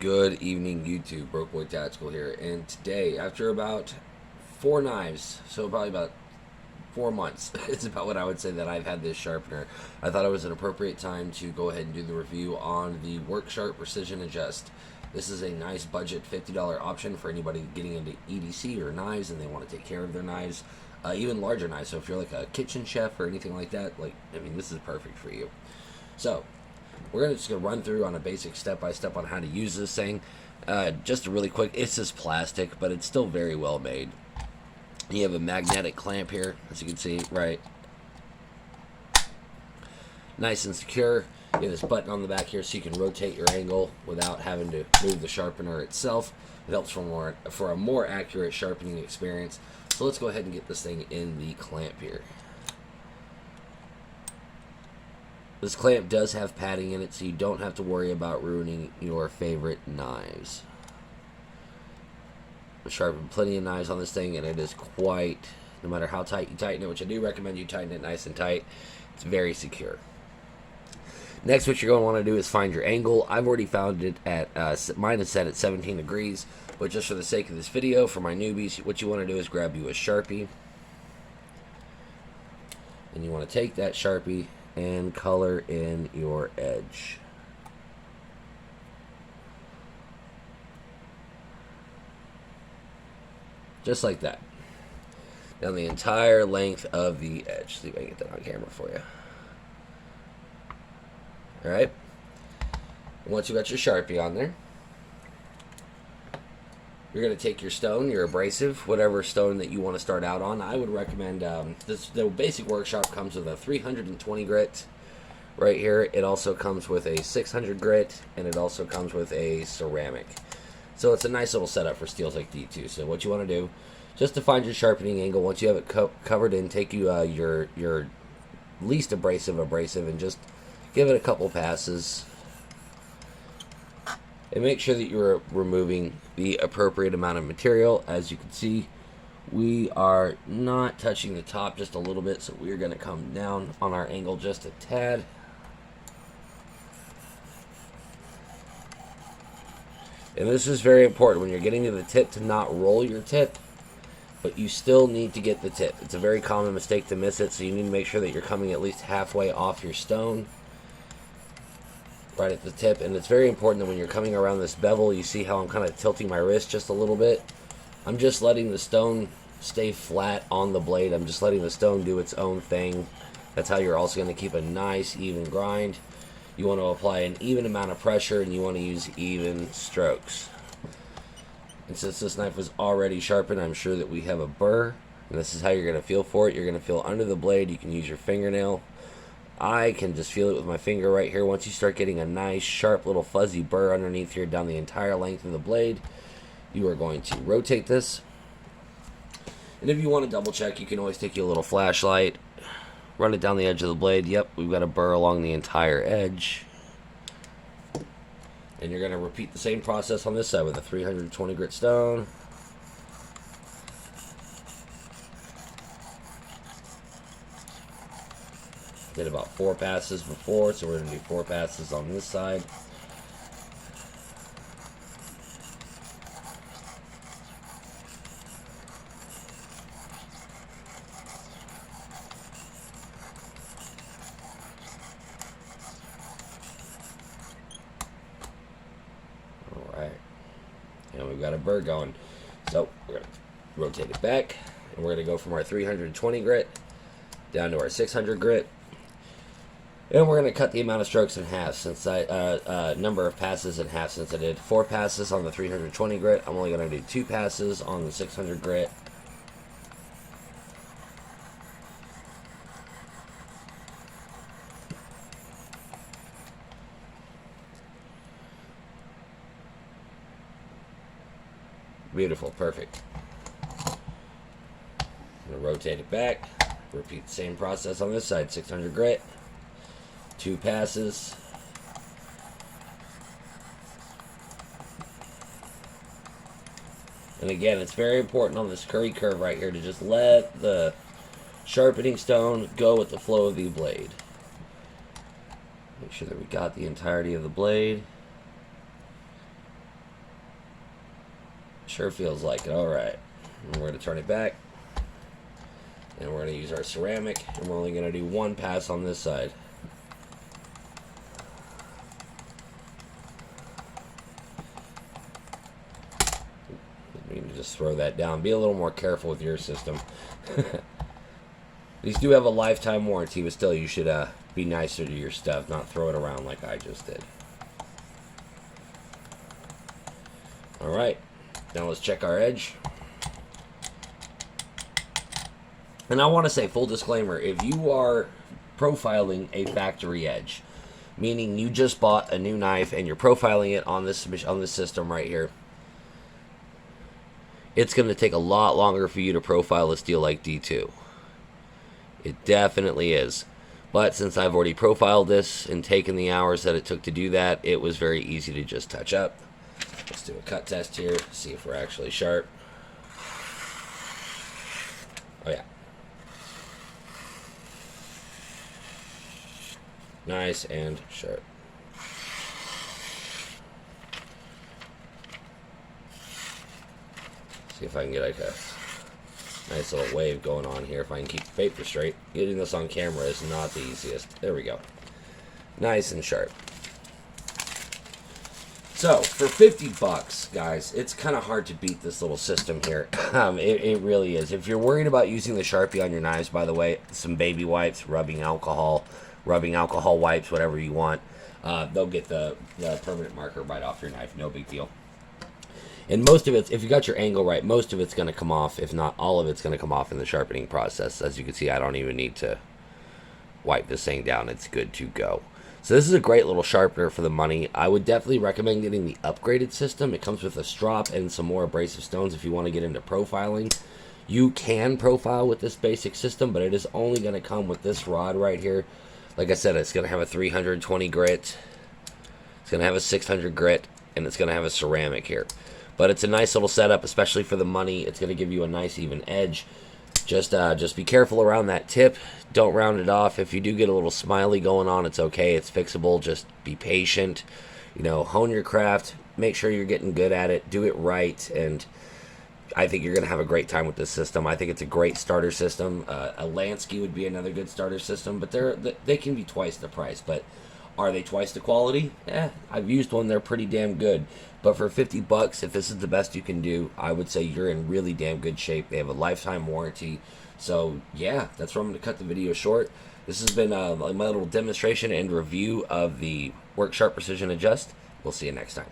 Good evening, YouTube. Broke Boy Tactical here, and today, after about 4 knives, so probably about 4 months, it's about what I would say that I've had this sharpener. I thought it was an appropriate time to go ahead and do the review on the Worksharp Precision Adjust. This is a nice budget $50 option for anybody getting into EDC or knives and they want to take care of their knives, even larger knives. So if you're like a kitchen chef or anything like that, this is perfect for you. So we're just going to run through on a basic step-by-step on how to use this thing. Just really quick, it's just plastic, but it's still very well made. You have a magnetic clamp here, as you can see, right? Nice and secure. You have this button on the back here so you can rotate your angle without having to move the sharpener itself. It helps for a more accurate sharpening experience. So let's go ahead and get this thing in the clamp here. This clamp does have padding in it, so you don't have to worry about ruining your favorite knives. I've sharpened plenty of knives on this thing, and it is quite, no matter how tight you tighten it, which I do recommend you tighten it nice and tight, it's very secure. Next, what you're going to want to do is find your angle. I've already found it at, mine is set at 17 degrees, but just for the sake of this video, for my newbies, what you want to do is grab you a Sharpie, and you want to take that Sharpie and color in your edge. Just like that. Down the entire length of the edge. See if I can get that on camera for you. Alright. Once you got your Sharpie on there, you're going to take your stone, your abrasive, whatever stone that you want to start out on. I would recommend, the basic Worksharp comes with a 320 grit right here. It also comes with a 600 grit, and it also comes with a ceramic. So it's a nice little setup for steels like D2. So what you want to do, just to find your sharpening angle, once you have it covered in, take your least abrasive and just give it a couple passes. And make sure that you're removing the appropriate amount of material. As you can see, we are not touching the top, just a little bit, so we're going to come down on our angle just a tad. And this is very important when you're getting to the tip to not roll your tip, but you still need to get the tip. It's a very common mistake to miss it, so you need to make sure that you're coming at least halfway off your stone, right at the tip. And it's very important that when you're coming around this bevel, you see how I'm kind of tilting my wrist just a little bit. I'm just letting the stone stay flat on the blade. I'm just letting the stone do its own thing. That's how you're also going to keep a nice even grind. You want to apply an even amount of pressure, and you want to use even strokes. And since this knife was already sharpened, I'm sure that we have a burr, and this is how you're going to feel for it. You're going to feel under the blade. You can use your fingernail. I can just feel it with my finger right here. Once you start getting a nice, sharp, little fuzzy burr underneath here down the entire length of the blade, you are going to rotate this. And if you want to double check, you can always take your little flashlight, run it down the edge of the blade. Yep, we've got a burr along the entire edge. And you're going to repeat the same process on this side with a 320 grit stone. Did about 4 passes before, so we're going to do 4 passes on this side. Alright. And we've got a burr going. So we're going to rotate it back, and we're going to go from our 320 grit down to our 600 grit. And we're going to cut the amount of strokes in half, since number of passes in half. Since I did 4 passes on the 320 grit, I'm only going to do 2 passes on the 600 grit. Beautiful, perfect. I'm going to rotate it back. Repeat the same process on this side. 600 grit. 2 passes. And again, it's very important on this curry curve right here to just let the sharpening stone go with the flow of the blade. Make sure that we got the entirety of the blade. Sure feels like it. Alright. We're going to turn it back. And we're going to use our ceramic. And we're only going to do one pass on this side. You can just throw that down. Be a little more careful with your system. These do have a lifetime warranty, but still, you should be nicer to your stuff, not throw it around like I just did. Alright, now let's check our edge. And I want to say, full disclaimer, if you are profiling a factory edge, meaning you just bought a new knife and you're profiling it on this system right here, it's going to take a lot longer for you to profile a steel like D2. It definitely is. But since I've already profiled this and taken the hours that it took to do that, it was very easy to just touch up. Let's do a cut test here, see if we're actually sharp. Oh yeah. Nice and sharp. See if I can get like a nice little wave going on here. If I can keep the paper straight. Getting this on camera is not the easiest. There we go. Nice and sharp. So, for 50 bucks, guys, it's kind of hard to beat this little system here. It really is. If you're worried about using the Sharpie on your knives, by the way, some baby wipes, rubbing alcohol wipes, whatever you want, they'll get the permanent marker right off your knife. No big deal. And most of it, if you got your angle right, most of it's going to come off. If not, all of it's going to come off in the sharpening process. As you can see, I don't even need to wipe this thing down. It's good to go. So this is a great little sharpener for the money. I would definitely recommend getting the upgraded system. It comes with a strop and some more abrasive stones if you want to get into profiling. You can profile with this basic system, but it is only going to come with this rod right here. Like I said, it's going to have a 320 grit. It's going to have a 600 grit, and it's going to have a ceramic here. But it's a nice little setup, especially for the money. It's going to give you a nice even edge. Just be careful around that tip. Don't round it off. If you do get a little smiley going on, it's okay. It's fixable. Just be patient. You know, hone your craft. Make sure you're getting good at it. Do it right. And I think you're going to have a great time with this system. I think it's a great starter system. A Lansky would be another good starter system. But they can be twice the price. But are they twice the quality? I've used one. They're pretty damn good. But for 50 bucks, if this is the best you can do, I would say you're in really damn good shape. They have a lifetime warranty. So, yeah, that's where I'm going to cut the video short. This has been my little demonstration and review of the Worksharp Precision Adjust. We'll see you next time.